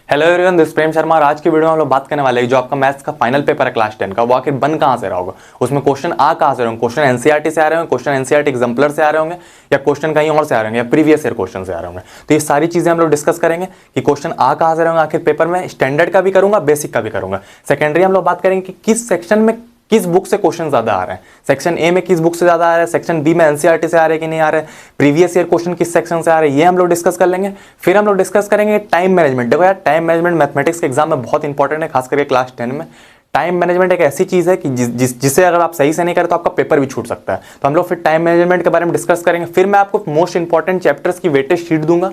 Hello everyone, this प्रेम शर्मा। और आज की वीडियो में हम लोग बात करने वाले हैं जो आपका मैथ्स का फाइनल पेपर है क्लास 10 का, वो आखिर बन कहाँ से रहा होगा, उसमें क्वेश्चन आ कहाँ से रहे होंगे। क्वेश्चन एनसीईआरटी से आ रहे होंगे, क्वेश्चन एनसीईआरटी एग्जाम्पलर से आ रहे होंगे, या क्वेश्चन कहीं और से आ रहे होंगे, या प्रीवियस ईयर क्वेश्चन से आ रहे होंगे। तो ये सारी चीजें हम लोग डिस्कस करेंगे कि क्वेश्चन आ कहाँ से रहे होंगे आखिर पेपर में। स्टैंडर्ड का भी करूंगा, बेसिक का भी करूंगा। सेकेंडरी हम लोग बात करेंगे कि किस सेक्शन में किस बुक से क्वेश्चन ज्यादा आ रहे हैं। सेक्शन ए में किस बुक से ज्यादा आ रहा है, सेक्शन बी में एनसीईआरटी से आ रहे हैं कि नहीं आ रहे, प्रीवियस ईयर क्वेश्चन किस सेक्शन से आ रहे हैं, ये हम लोग डिस्कस कर लेंगे। फिर हम लोग डिस्कस करेंगे टाइम मैनेजमेंट। देखो यार, टाइम मैनेजमेंट मैथमेटिक्स के एग्जाम में बहुत इंपॉर्टेंट है, खास करके क्लास 10 में। टाइम मैनेजमेंट एक ऐसी चीज है कि जिसे अगर आप सही से नहीं करें तो आपका पेपर भी छूट सकता है। तो हम लोग फिर टाइम मैनेजमेंट के बारे में डिस्कस करेंगे। फिर मैं आपको मोस्ट इंपॉर्टेंट चैप्टर्स की वेटेज शीट दूंगा,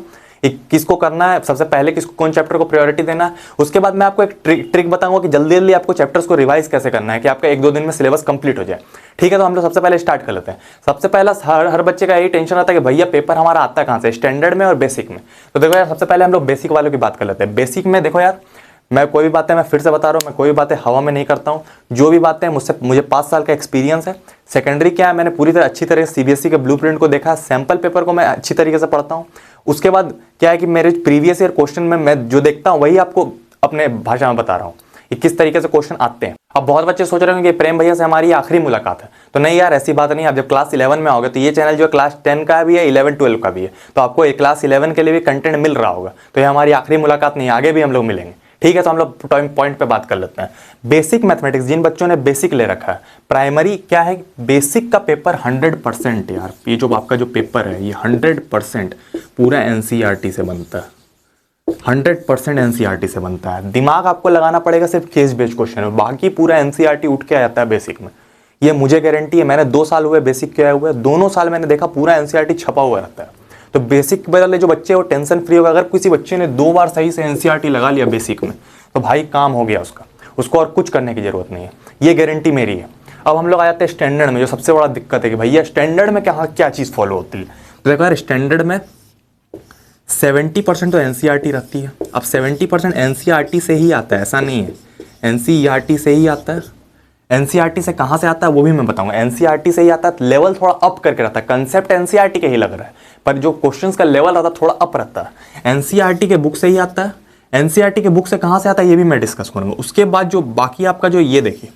किसको करना है, सबसे पहले किसको कौन चैप्टर को प्रायोरिटी देना है। उसके बाद मैं आपको एक ट्रिक बताऊंगा कि जल्दी जल्दी आपको चैप्टर्स को रिवाइज कैसे करना है कि आपका 1-2 दिन में सिलेबस कंप्लीट हो जाए। ठीक है, तो हम लोग सबसे पहले स्टार्ट कर लेते हैं। सबसे पहला हर बच्चे का यही टेंशन रहता है कि भैया पेपर हमारा आता है कहाँ से, स्टैंडर्ड में और बेसिक में। तो देखो यार, सबसे पहले हम लोग बेसिक वालों की बात कर लेते हैं। बेसिक में देखो यार, मैं कोई भी बातें, मैं फिर से बता रहा हूँ, मैं कोई भी बातें हवा में नहीं करता हूँ। जो भी बातें मुझे 5 साल का एक्सपीरियंस है। सेकेंडरी क्या है, मैंने पूरी तरह अच्छी तरह सीबीएसई के ब्लूप्रिंट को देखा, सैंपल पेपर को मैं अच्छी तरीके से पढ़ता हूँ। उसके बाद क्या है कि मेरे प्रीवियस ईयर क्वेश्चन में मैं जो देखता हूँ वही आपको अपने भाषा में बता रहा हूँ कि किस तरीके से क्वेश्चन आते हैं। अब बहुत बच्चे सोच रहे होंगे कि प्रेम भैया से हमारी आखिरी मुलाकात है। तो नहीं यार, ऐसी बात नहीं है। आप जब क्लास 11 में आओगे तो ये चैनल जो क्लास 10 का भी है, 11-12 का भी है, तो आपको क्लास 11 के लिए भी कंटेंट मिल रहा होगा। तो ये हमारी आखिरी मुलाकात नहीं, आगे भी हम लोग मिलेंगे। ठीक है, तो हम लोग पॉइंट पे बात कर लेते हैं। बेसिक मैथमेटिक्स, जिन बच्चों ने बेसिक ले रखा है, प्राइमरी क्या है, बेसिक का पेपर 100% यार, ये जो आपका जो पेपर है ये 100% पूरा एनसीईआरटी से बनता है। 100% एनसीईआरटी से बनता है। दिमाग आपको लगाना पड़ेगा सिर्फ केस बेस्ड क्वेश्चन में, बाकी पूरा एनसीईआरटी उठ के आ जाता है बेसिक में। ये मुझे गारंटी है। मैंने 2 साल हुए बेसिक किया हुआ है, दोनों साल मैंने देखा पूरा एनसीईआरटी छपा हुआ रहता है। तो बेसिक वाले जो बच्चे वो टेंशन फ्री होगा। अगर किसी बच्चे ने 2 बार सही से एनसीईआरटी लगा लिया बेसिक में तो भाई काम हो गया उसका, उसको और कुछ करने की जरूरत नहीं है, ये गारंटी मेरी है। अब हम लोग आ जाते हैं स्टैंडर्ड में, जो सबसे बड़ा दिक्कत है कि भैया स्टैंडर्ड में क्या चीज़ फॉलो होती है। तो देखो यार, स्टैंडर्ड में 70% तो एनसीईआरटी रहती है। अब 70% एनसीईआरटी से ही आता है, ऐसा नहीं है, एनसीईआरटी से ही आता है। एनसीईआरटी से कहाँ से आता है वो भी मैं बताऊंगा। एनसीईआरटी से ही आता है, लेवल थोड़ा अप करके रहता है। कंसेप्ट एनसीईआरटी के ही लग रहा है, पर जो क्वेश्चंस का लेवल रहता है थोड़ा अप रहता है। एनसीईआरटी के बुक से ही आता है। एनसीईआरटी के बुक से कहाँ से आता है ये भी मैं डिस्कस करूंगा। उसके बाद जो बाकी आपका जो ये देखिए,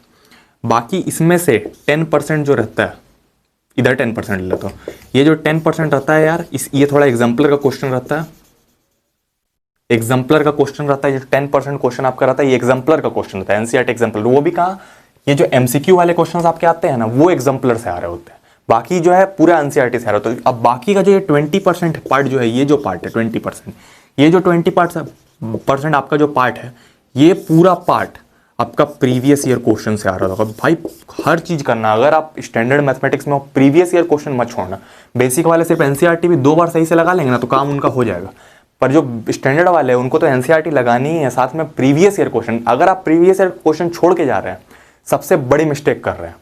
बाकी इसमें से 10% जो रहता है, इधर 10% ले लेता हूँ। ये जो 10% रहता है यार, ये थोड़ा एग्जाम्पलर का क्वेश्चन रहता है। एग्जाम्पलर का क्वेश्चन रहता है, जो 10% क्वेश्चन आपका रहता है ये एग्जाम्पलर का क्वेश्चन रहता है। एनसीईआरटी एग्जाम्पलर, वो भी कहाँ, ये जो एमसीक्यू वाले क्वेश्चन आपके आते हैं ना, वो एग्जाम्पलर से आ रहे होते हैं। बाकी जो है पूरा एनसीईआरटी से आ रहा है। तो अब बाकी का जो ये 20% पार्ट जो है, ये जो पार्ट है 20%, ये जो 20% आपका जो पार्ट है, ये पूरा पार्ट आपका प्रीवियस ईयर क्वेश्चन से आ रहा होगा। भाई हर चीज करना, अगर आप स्टैंडर्ड मैथमेटिक्स में हो, प्रीवियस ईयर क्वेश्चन मत छोड़ना। बेसिक वाले सिर्फ एनसीईआरटी भी 2 बार सही से लगा लेंगे ना तो काम उनका हो जाएगा। पर जो स्टैंडर्ड वाले हैं उनको तो एनसीईआरटी लगानी ही है, साथ में प्रीवियस ईयर क्वेश्चन। अगर आप प्रीवियस ईयर क्वेश्चन छोड़ के जा रहे हैं, सबसे बड़ी मिस्टेक कर रहे हैं।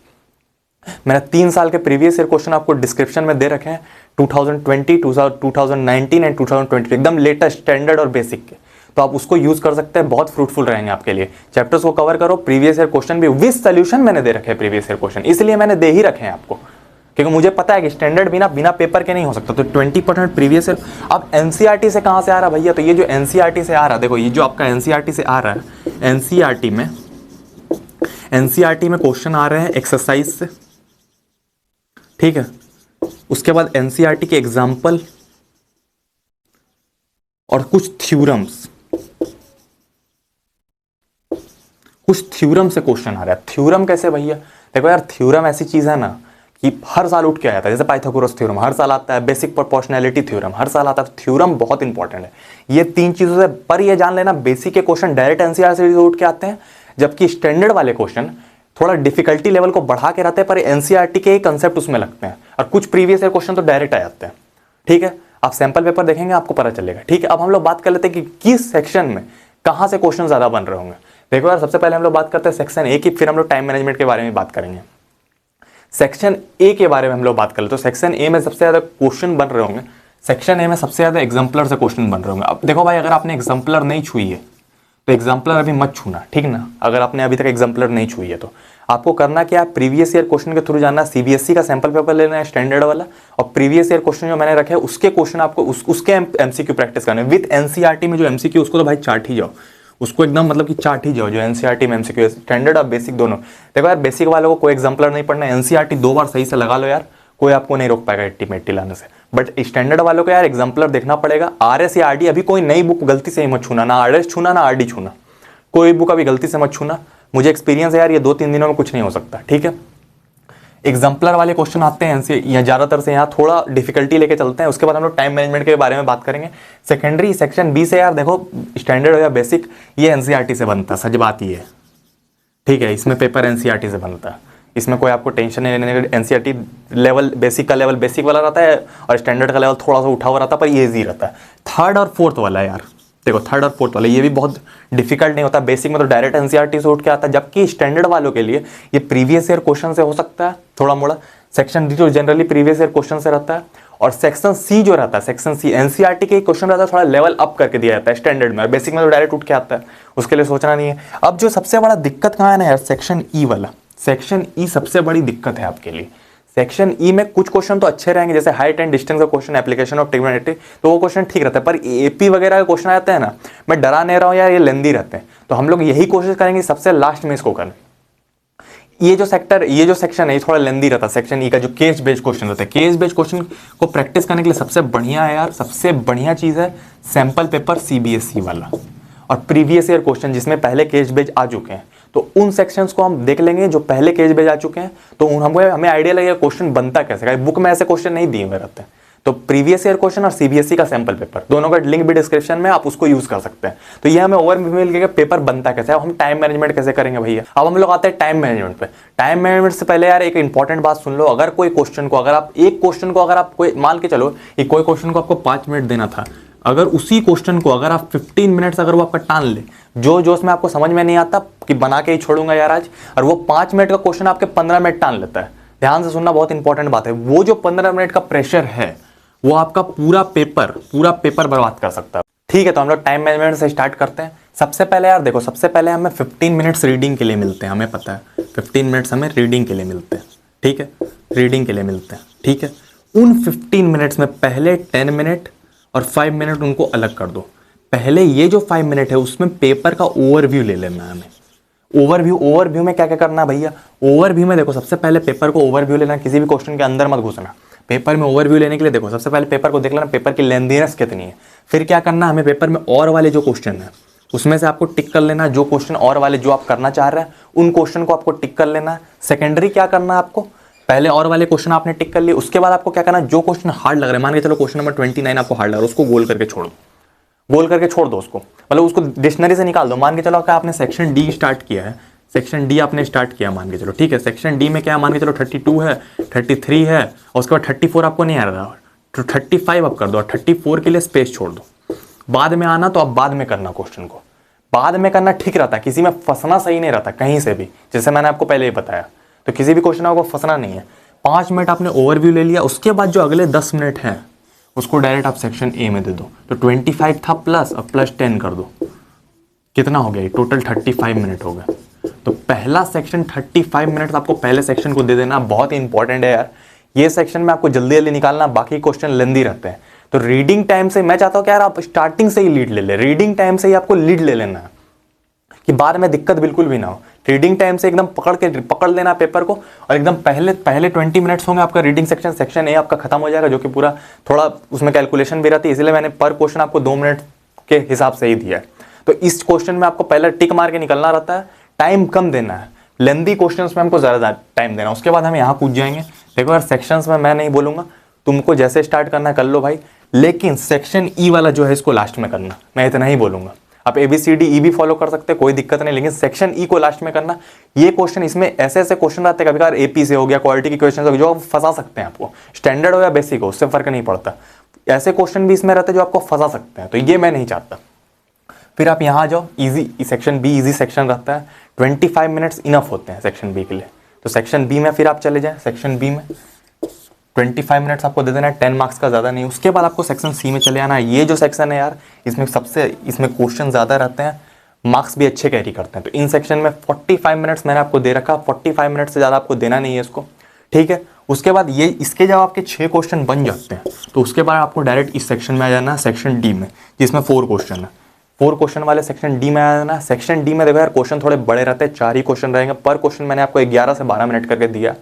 मैंने 3 साल के प्रीवियस ईयर क्वेश्चन आपको डिस्क्रिप्शन में दे रखे हैं, 2020, 2019 एंड 2022, एकदम लेटेस्ट स्टैंडर्ड और बेसिक के। तो आप उसको यूज कर सकते हैं, बहुत फ्रूटफुल रहेंगे आपके लिए। चैप्टर्स को कवर करो, प्रीवियस ईयर क्वेश्चन भी विद सॉल्यूशन मैंने दे रखे हैं। प्रीवियस ईयर क्वेश्चन इसलिए मैंने दे ही रखे हैं आपको, क्योंकि मुझे पता है कि स्टैंडर्ड बिना पेपर के नहीं हो सकता। तो 20% प्रीवियस ईयर। अब एनसीईआरटी से कहाँ से आ रहा है भैया, तो ये जो एनसीईआरटी से आ रहा है, देखो ये जो आपका एनसीईआरटी से आ रहा है, एनसीईआरटी में क्वेश्चन आ रहे हैं एक्सरसाइज से, ठीक है। उसके बाद एनसीईआरटी के एग्जाम्पल और कुछ थ्योरम्स से क्वेश्चन आ रहा है। थ्योरम कैसे भैया, देखो यार, थ्योरम ऐसी चीज है ना कि हर साल उठ के आ जाता है। जैसे पाइथागोरस थ्योरम हर साल आता है, बेसिक प्रोपोर्शनैलिटी थ्योरम हर साल आता है। थ्योरम बहुत इंपॉर्टेंट है, ये 3 चीजों से। पर ये जान लेना, बेसिक के क्वेश्चन डायरेक्ट एनसीईआरटी से उठ के आते हैं, जबकि स्टैंडर्ड वाले क्वेश्चन थोड़ा डिफिकल्टी लेवल को बढ़ा के रहते हैं, पर एनसीईआरटी के ही कंसेप्ट उसमें लगते हैं। और कुछ प्रीवियस ईयर क्वेश्चन तो डायरेक्ट आ जाते हैं। ठीक है, आप सैंपल पेपर देखेंगे आपको पता चलेगा। ठीक है, अब हम लोग बात कर लेते हैं कि किस सेक्शन में कहां से क्वेश्चन ज्यादा बन रहे होंगे। देखो यार, सबसे पहले हम लोग बात करते हैं सेक्शन ए की, फिर हम लोग टाइम मैनेजमेंट के बारे में बात करेंगे। सेक्शन ए के बारे में हम लोग बात कर ले तो सेक्शन ए में सबसे ज्यादा क्वेश्चन बन रहे होंगे। सेक्शन ए में सबसे ज्यादा एग्जाम्पलर से क्वेश्चन बन रहे होंगे। अब देखो भाई, अगर आपने एग्जाम्पलर नहीं छुई है तो एग्जाम्पलर अभी मत छूना, ठीक ना। अगर आपने अभी तक एग्जाम्पलर नहीं छुई है तो आपको करना क्या है, प्रीवियस ईयर क्वेश्चन के थ्रू जाना, सीबीएसई का सैंपल पेपर लेना है स्टैंडर्ड वाला, और प्रीवियस ईयर क्वेश्चन जो मैंने रखे हैं उसके क्वेश्चन आपको उसके एमसीक्यू प्रैक्टिस करने विद एनसीईआरटी में जो एमसीक्यू उसको तो भाई चाट ही जाओ, उसको एकदम मतलब कि चाट ही जाओ, जो एनसीईआरटी में एमसीक्यू स्टैंडर्ड और बेसिक दोनों। देखो यार बेसिक वालों को कोई एग्जाम्पलर नहीं पढ़ना, एनसीईआरटी 2 बार सही से लगा लो यार, कोई आपको नहीं रोक पाएगा 80 में 80 लाने से। बट स्टैंडर्ड वालों को यार एग्जाम्पलर देखना पड़ेगा। आरएस या आरडी अभी कोई नई बुक गलती से ही मत छूना, ना आरएस छूना ना आरडी छूना, कोई बुक अभी गलती से मत छूना। मुझे एक्सपीरियंस है यार, ये 2-3 दिनों में कुछ नहीं हो सकता, ठीक है। एग्जाम्पलर वाले क्वेश्चन आते हैं या ज्यादातर से यहाँ थोड़ा डिफिकल्टी लेके चलते हैं, उसके बाद हम लोग टाइम मैनेजमेंट के बारे में बात करेंगे। सेकेंडरी सेक्शन बी से यार देखो स्टैंडर्ड या बेसिक ये एनसीईआरटी से बनता है, सच बात ये है, ठीक है। इसमें पेपर एनसीईआरटी से बनता है, इसमें कोई आपको टेंशन नहीं लेने का। एनसीईआरटी लेवल बेसिक का लेवल बेसिक वाला रहता है और स्टैंडर्ड का लेवल थोड़ा सा उठा हुआ रहता है, पर ये ईजी रहता है। थर्ड और फोर्थ वाला यार देखो, थर्ड और फोर्थ वाला ये भी बहुत डिफिकल्ट नहीं होता। बेसिक में तो डायरेक्ट एनसीईआरटी से उठ के आता है, जबकि स्टैंडर्ड वालों के लिए ये प्रीवियस ईयर क्वेश्चन से हो सकता है थोड़ा मोड़ा। सेक्शन डी जो जनरली प्रीवियस ईयर क्वेश्चन से रहता है, और सेक्शन सी जो रहता है, सेक्शन सी एनसीईआरटी के क्वेश्चन रहता है, थोड़ा लेवल अप करके दिया जाता है स्टैंडर्ड में, और बेसिक में तो डायरेक्ट उठ के आता है, उसके लिए सोचना नहीं है। अब जो सबसे बड़ा दिक्कत कहाँ है ना यार, सेक्शन ई वाला, सेक्शन ई सबसे बड़ी दिक्कत है आपके लिए। सेक्शन ई में कुछ क्वेश्चन तो अच्छे रहेंगे, जैसे हाइट एंड डिस्टेंस का क्वेश्चन, एप्लीकेशन ऑफ ट्रिग्नोमेट्री, तो वो क्वेश्चन ठीक रहता है। पर एपी वगैरह के क्वेश्चन आते हैं ना, मैं डरा नहीं रहा हूँ यार, ये लेंदी रहते हैं, तो हम लोग यही कोशिश करेंगे सबसे लास्ट में इसको करें। ये जो सेक्शन है ये थोड़ा लेंदी रहता है, सेक्शन ई का जो केस बेस्ड क्वेश्चन रहता है। केस बेस्ड क्वेश्चन को प्रैक्टिस करने के लिए सबसे बढ़िया है यार, सबसे बढ़िया चीज है सैंपल पेपर सीबीएसई वाला और प्रीवियस ईयर क्वेश्चन जिसमें पहले केस बेस्ड आ चुके हैं। तो उन सेक्शंस को हम देख लेंगे जो पहले केस बेस्ड आ चुके हैं, तो हमें आइडिया लगेगा क्वेश्चन बनता कैसे। बुक में ऐसे क्वेश्चन नहीं दिए हुए रहते हैं। तो प्रीवियस ईयर क्वेश्चन और सीबीएसई का सैंपल पेपर दोनों का लिंक भी डिस्क्रिप्शन में, आप उसको यूज कर सकते हैं। तो ये हमें ओवरव्यू मिल गया पेपर बनता कैसे। अब हम टाइम मैनेजमेंट कैसे करेंगे भैया। अब हम लोग आते हैं टाइम मैनेजमेंट पे। टाइम मैनेजमेंट से पहले यार एक इंपॉर्टेंट बात सुन लो। अगर कोई क्वेश्चन को, अगर आप एक क्वेश्चन को, अगर आप कोई मान के चलो कि कोई क्वेश्चन को आपको 5 मिनट देना था, अगर उसी क्वेश्चन को अगर आप 15 मिनट्स अगर वो आपका टान ले, जो उसमें आपको समझ में नहीं आता कि बना के ही छोड़ूंगा यार आज, और वो 5 मिनट का क्वेश्चन आपके 15 मिनट टान लेता है। ध्यान से सुनना, बहुत इंपॉर्टेंट बात है। वो जो 15 मिनट का प्रेशर है वो आपका पूरा पेपर बर्बाद कर सकता है। ठीक है, तो हम लोग टाइम मैनेजमेंट से स्टार्ट करते हैं। सबसे पहले यार देखो, सबसे पहले हमें 15 मिनट्स रीडिंग के लिए मिलते हैं, हमें पता है 15 मिनट्स हमें रीडिंग के लिए मिलते हैं। ठीक है, रीडिंग के लिए मिलते हैं। ठीक है, उन 15 मिनट्स में पहले 10 मिनट और 5 मिनट उनको अलग कर दो। पहले ये जो 5 मिनट है उसमें पेपर का ओवरव्यू ले लेना है हमें। ओवरव्यू में क्या क्या करना है भैया। ओवरव्यू में देखो, सबसे पहले पेपर को ओवरव्यू लेना, किसी भी क्वेश्चन के अंदर मत घुसना। पेपर में ओवरव्यू लेने के लिए देखो, सबसे पहले पेपर को देख लेना, पेपर की लेंथीनेस कितनी है। फिर क्या करना, हमें पेपर में और वाले जो क्वेश्चन है उसमें से आपको टिक कर लेना। जो क्वेश्चन और वाले जो आप करना चाह रहे हैं उन क्वेश्चन को आपको टिक कर लेना है। सेकेंडरी क्या करना है आपको, पहले और वाले क्वेश्चन आपने टिक कर लिए, उसके बाद आपको क्या करना है, जो क्वेश्चन हार्ड लग रहा है, मान के चलो क्वेश्चन नंबर 29 आपको हार्ड लग रहा है, उसको गोल करके छोड़ दो उसको, मतलब उसको डिक्शनरी से निकाल दो। मान के चलो कि आपने सेक्शन डी स्टार्ट किया है, सेक्शन डी आपने स्टार्ट किया मान के चलो, ठीक है। सेक्शन डी में क्या मान के चलो 32 है, 33 है, और उसके बाद 34 आपको नहीं आ रहा, तो 35 आप कर दो, और 34 के लिए स्पेस छोड़ दो। बाद में आना तो आप बाद में करना, क्वेश्चन को बाद में करना ठीक रहता है, किसी में फंसना सही नहीं रहता कहीं से भी, जैसे मैंने आपको पहले ही बताया। तो किसी भी क्वेश्चन में आपको फंसना नहीं है। 5 मिनट आपने ओवरव्यू ले लिया, उसके बाद जो अगले 10 मिनट हैं उसको डायरेक्ट आप सेक्शन ए में दे दो। तो 25 था प्लस, अब प्लस 10 कर दो, कितना हो गया, टोटल 35 मिनट हो गया। तो पहला सेक्शन 35 मिनट आपको पहले सेक्शन को दे देना, बहुत ही इंपॉर्टेंट है यार। ये सेक्शन में आपको जल्दी जल्दी निकालना, बाकी क्वेश्चन लेंदी रहते हैं। तो रीडिंग टाइम से मैं चाहता हूं कि यार आप स्टार्टिंग से ही लीड ले ले, रीडिंग टाइम से ही आपको लीड ले लेना है कि बाद में दिक्कत बिल्कुल भी ना हो। रीडिंग टाइम से एकदम पकड़ लेना पेपर को, और एकदम पहले 20 मिनट्स होंगे आपका रीडिंग सेक्शन, सेक्शन ए आपका खत्म हो जाएगा, जो कि पूरा थोड़ा उसमें कैलकुलेशन भी रहती है, इसलिए मैंने पर क्वेश्चन आपको 2 मिनट के हिसाब से ही दिया है। तो इस क्वेश्चन में आपको पहले टिक मार के निकलना रहता है, टाइम कम देना है, लेंदी क्वेश्चंस में हमको ज़्यादा टाइम देना है। उसके बाद हम यहाँ कूद जाएंगे। देखो यार, सेक्शंस में मैं नहीं बोलूँगा, तुमको जैसे स्टार्ट करना है कर लो भाई, लेकिन सेक्शन ई वाला जो है इसको लास्ट में करना, मैं इतना ही बोलूँगा। आप ABCD E भी फॉलो कर सकते हैं, कोई दिक्कत नहीं, लेकिन सेक्शन ई को लास्ट में करना। ये क्वेश्चन, इसमें ऐसे क्वेश्चन रहते हैं, कभी कभार AP से हो गया, क्वालिटी के क्वेश्चन हो गए, जो आप फंसा सकते हैं आपको, स्टैंडर्ड हो या बेसिक हो उससे फर्क नहीं पड़ता। ऐसे क्वेश्चन भी इसमें रहते हैं जो आपको फंसा सकते हैं, तो ये मैं नहीं चाहता। फिर आप यहाँ आ जाओ, easy section B, easy section रहता है, 25 मिनट्स इनफ होते हैं सेक्शन बी के लिए। तो सेक्शन बी में फिर आप चले जाएं, सेक्शन बी में 25 मिनट्स आपको दे देना है, 10 मार्क्स का ज़्यादा नहीं। उसके बाद आपको सेक्शन सी में चले आना है। ये जो सेक्शन है यार, इसमें क्वेश्चन ज़्यादा रहते हैं, मार्क्स भी अच्छे कैरी करते हैं। तो इन सेक्शन में 45 मिनट्स मैंने आपको दे रखा, 45 मिनट से ज़्यादा आपको देना नहीं है इसको, ठीक है। उसके बाद ये इसके जब आपके 6 क्वेश्चन बन जाते हैं तो उसके बाद आपको डायरेक्ट इस सेक्शन में आ जाना है, सेक्शन डी में, जिसमें 4 क्वेश्चन है। 4 क्वेश्चन वाले सेक्शन डी में आ जाना। सेक्शन डी में देखो यार क्वेश्चन थोड़े बड़े रहते हैं, 4 ही क्वेश्चन रहेंगे पर क्वेश्चन। मैंने आपको 11 से 12 मिनट करके दिया,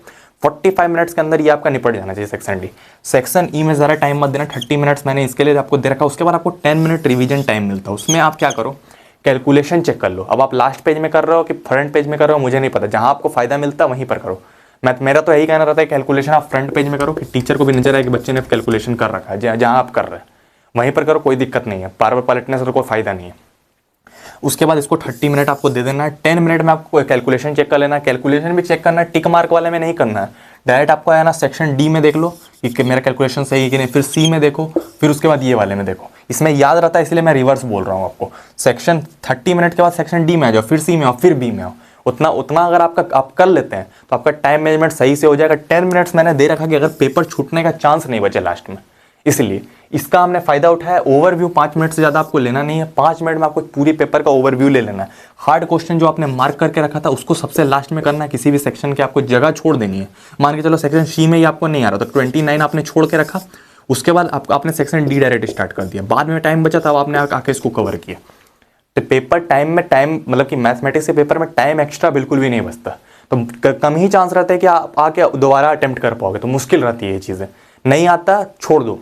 45 मिनट्स के अंदर ये आपका निपट जाना चाहिए सेक्शन डी। सेक्शन ई में ज़रा टाइम मत देना, 30 मिनट्स मैंने इसके लिए आपको दे रखा। उसके बाद आपको 10 मिनट रिवीजन टाइम मिलता है। उसमें आप क्या करो, कैलकुलेशन चेक कर लो। अब आप लास्ट पेज में कर रहे हो कि फ्रंट पेज में कर रहे हो मुझे नहीं पता, जहां आपको फायदा मिलता है वहीं पर करो। मेरा तो यही कहना रहता है कैलकुलेशन आप फ्रंट पेज में करो कि टीचर को भी नजर आए कि बच्चे ने कैलकुलेशन कर रखा है। जहां आप कर रहे हैं वहीं पर करो, कोई दिक्कत नहीं है। बार बार पलटने से तो कोई फायदा नहीं है। उसके बाद इसको 30 मिनट आपको दे देना है। 10 मिनट में आपको कैलकुलेशन चेक कर लेना है। कैलकुलेशन भी चेक करना है, टिक मार्क वाले में नहीं करना है। डायरेक्ट आपको आया ना सेक्शन डी में देख लो कि मेरा कैलकुलेशन सही है कि नहीं, फिर सी में देखो, फिर उसके बाद ये वाले में देखो। इसमें याद रहता है इसलिए मैं रिवर्स बोल रहा हूँ आपको। सेक्शन 30 मिनट के बाद सेक्शन डी में आ जाओ, फिर सी में आओ, फिर बी में आओ। उतना अगर आप कर लेते हैं तो आपका टाइम मैनेजमेंट सही से हो जाएगा। 10 मिनट्स मैंने दे रखा कि अगर पेपर छूटने का चांस नहीं बचे लास्ट में, इसलिए इसका हमने फायदा उठाया। ओवरव्यू 5 मिनट से ज़्यादा आपको लेना नहीं है। 5 मिनट में आपको पूरी पेपर का ओवरव्यू ले लेना है। हार्ड क्वेश्चन जो आपने मार्क करके रखा था उसको सबसे लास्ट में करना है। किसी भी सेक्शन के आपको जगह छोड़ देनी है। मान के चलो सेक्शन सी में ही आपको नहीं आ रहा तो 29 आपने छोड़ के रखा। उसके बाद आपने सेक्शन डी डायरेक्ट स्टार्ट कर दिया। बाद में टाइम बचा तब आपने आके इसको कवर किया। तो पेपर टाइम मतलब कि मैथमेटिक्स के पेपर में टाइम एक्स्ट्रा बिल्कुल भी नहीं बचता। तो कम ही चांस रहता है कि आप आके दोबारा अटेम्प्ट कर पाओगे। तो मुश्किल रहती है ये चीज़ें। नहीं आता छोड़ दो,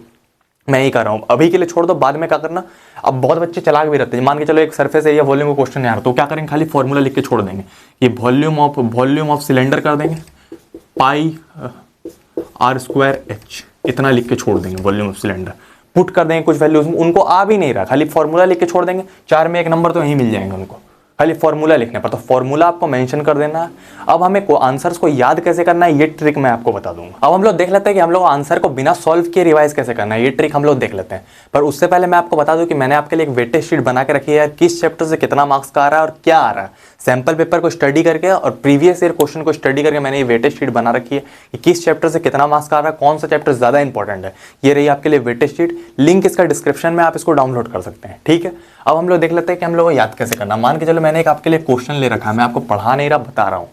मैं ही कर रहा हूँ, अभी के लिए छोड़ दो, बाद में क्या करना। अब बहुत बच्चे चलाक भी रहते हैं। मान के चलो एक सरफेस एरिया वॉल्यूम का क्वेश्चन नहीं आ रहा तो क्या करेंगे, खाली फॉर्मूला लिख के छोड़ देंगे। ये वॉल्यूम ऑफ सिलेंडर कर देंगे, पाई r²h इतना लिख के छोड़ देंगे। वॉल्यूम ऑफ सिलेंडर पुट कर देंगे कुछ वैल्यूज, उनको आ भी नहीं रहा, खाली फॉर्मूला लिख के छोड़ देंगे। 4 में 1 नंबर तो यहीं मिल जाएंगे उनको, खाली फॉर्मूला लिखने पर। तो फॉर्मूला आपको मेंशन कर देना है। अब हमें आंसर्स को याद कैसे करना है ये ट्रिक मैं आपको बता दूंगा। अब हम लोग देख लेते हैं कि हम लोग आंसर को बिना सॉल्व किए रिवाइज कैसे करना है। ये ट्रिक हम लोग देख लेते हैं। पर उससे पहले मैं आपको बता दूं कि मैंने आपके लिए एक वेटेज शीट बना के रखी है। किस चैप्टर से कितना मार्क्स का आ रहा है और क्या आ रहा है। सैंपल पेपर को स्टडी करके और प्रीवियस ईयर क्वेश्चन को स्टडी करके मैंने ये वेटेज शीट बना रखी है कि किस चैप्टर से कितना मार्क्स का आ रहा है, कौन सा चैप्टर ज्यादा इंपॉर्टेंट है। ये रही आपके लिए वेटेज शीट। लिंक इसका डिस्क्रिप्शन में, आप इसको डाउनलोड कर सकते हैं, ठीक है। अब हम लोग देख लेते हैं कि हम लोग को याद कैसे करना। मान के चलो मैंने एक आपके लिए क्वेश्चन ले रखा है, मैं आपको पढ़ा नहीं रहा, बता रहा हूँ।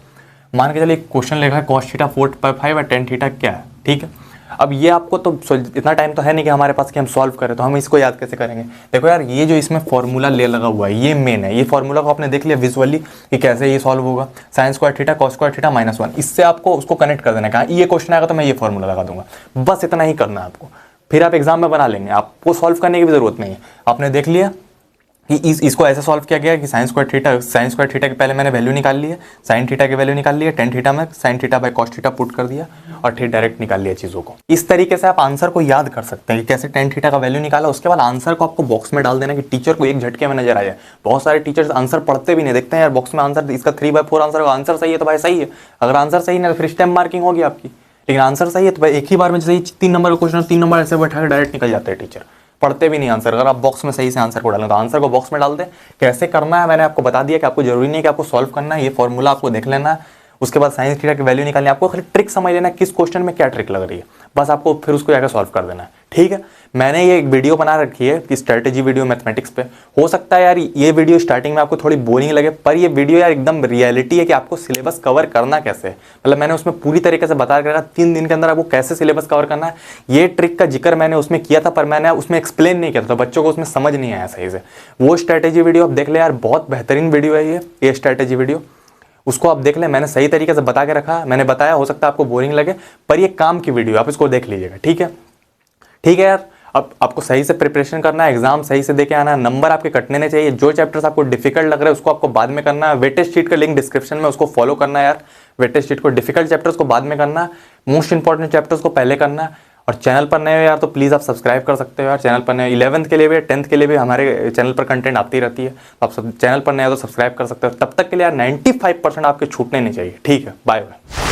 मान के चलो एक क्वेश्चन लिखा है cos थीटा 4/5 और tan थीटा क्या है, ठीक है। अब ये आपको तो इतना टाइम तो है नहीं कि हमारे पास कि हम सॉल्व करें, तो हम इसको याद कैसे करेंगे। देखो यार ये जो इसमें फॉर्मूला ले लगा हुआ है ये मेन है। ये फॉर्मूला को आपने देख लिया विजुअली कि कैसे ये सॉल्व होगा। sin² थीटा cos² थीटा -1, इससे आपको उसको कनेक्ट कर देना है। कहा ये क्वेश्चन आएगा तो मैं ये फॉर्मूला लगा दूंगा, बस इतना ही करना है आपको। फिर आप एग्जाम में बना लेंगे, आपको सॉल्व करने की भी जरूरत नहीं है। आपने देख लिया कि इसको ऐसे सॉल्व किया गया कि sin² थीटा के पहले मैंने वैल्यू निकाल ली है, sin थीटा की वैल्यू निकाल ली है, tan थीटा में sin theta by cos theta put कर दिया और फिर डायरेक्ट निकाल लिया चीज़ों को। इस तरीके से आप आंसर को याद कर सकते हैं कि कैसे tan थीटा का वैल्यू निकाला। उसके बाद आंसर को आपको बॉक्स में डाल देना कि टीचर को एक झटके में नजर आ जाए। बहुत सारे टीचर्स आंसर पढ़ते भी नहीं, देखते हैं यार बॉक्स में आंसर, इसका 3/4 आंसर सही है तो भाई सही है। अगर आंसर सही नहीं तो फिर स्टेम मार्किंग होगी आपकी, लेकिन आंसर सही है तो भाई एक ही बार में जैसे 3 नंबर का क्वेश्चन 3 नंबर ऐसे बैठा के डायरेक्ट निकल जाते हैं टीचर, पढ़ते भी नहीं आंसर। अगर आप बॉक्स में सही से आंसर को डालें तो आंसर को बॉक्स में डाल दें। कैसे करना है मैंने आपको बता दिया कि आपको जरूरी नहीं कि आपको सॉल्व करना है, ये फॉर्मूला आपको देख लेना है। उसके बाद sin थीटा की वैल्यू निकालनी है, आपको खाली ट्रिक समझ लेना है किस क्वेश्चन में क्या ट्रिक लग रही है, बस आपको फिर उसको जाकर सॉल्व कर देना है, ठीक है। मैंने ये एक वीडियो बना रखी है कि स्ट्रेटेजी वीडियो मैथमेटिक्स पे। हो सकता है यार ये वीडियो स्टार्टिंग में आपको थोड़ी बोरिंग लगे, पर ये वीडियो यार एकदम रियलिटी है कि आपको सिलेबस कवर करना कैसे है। मतलब मैंने उसमें पूरी तरीके से बता के रखा 3 दिन के अंदर आपको कैसे सिलेबस कवर करना है। ये ट्रिक का जिक्र मैंने उसमें किया था, पर मैंने उसमें एक्सप्लेन नहीं किया था, तो बच्चों को उसमें समझ नहीं आया सही से। वो स्ट्रेटेजी वीडियो आप देख ले यार, बहुत बेहतरीन वीडियो है ये स्ट्रेटेजी वीडियो, उसको आप देख लें। मैंने सही तरीके से बता के रखा, मैंने बताया, हो सकता है आपको बोरिंग लगे पर ये काम की वीडियो, आप इसको देख लीजिएगा, ठीक है। ठीक है यार, अब आपको सही से प्रिपरेशन करना है, एग्जाम सही से देके आना है, नंबर आपके कटने नहीं चाहिए। जो चैप्टर्स आपको डिफिकल्ट लग रहे हैं उसको आपको बाद में करना है। वेटेज शीट का लिंक डिस्क्रिप्शन में, उसको फॉलो करना है यार। वेटेज शीट को डिफिकल्ट चैप्टर्स को बाद में करना है, मोस्ट इंपॉर्टेंट चैप्टर्स को पहले करना है। और चैनल पर नए हो यार तो प्लीज़ आप सब्सक्राइब कर सकते हो यार। चैनल पर नए 11th के लिए भी 10th के लिए भी हमारे चैनल पर कंटेंट आती रहती है, तो आप सब चैनल पर नए हो तो सब्सक्राइब कर सकते हो। तब तक के लिए यार 95% आपके छूटने नहीं चाहिए, ठीक है। Bye bye.